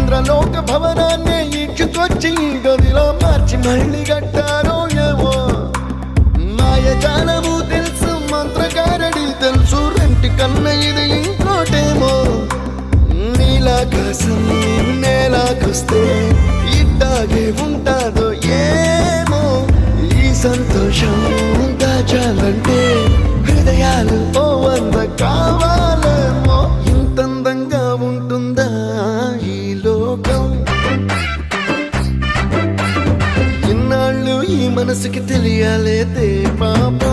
ఇంద్రలోక భవనాన్ని ఈడ్చుకొచ్చి గదిలో మార్చి మళ్ళీ కట్టారో ఏమో మాయజాలము తెలుసు మంత్రగారడి తెలుసు రెంటి కన్న ఇది ఇంకోటేమో నీలాకాశం నేలాకొస్తే ఇట్టాగే ఉంటాదో ఏమో ఈ సంతోషం దాచాలంటే హృదయాలు ఓ వంద కావాలేమో ఇంతందంగా ఉంటుందా ఈ లోకం ఇన్నాళ్ళు ఈ మనసుకి తెలియాలేదే పాపం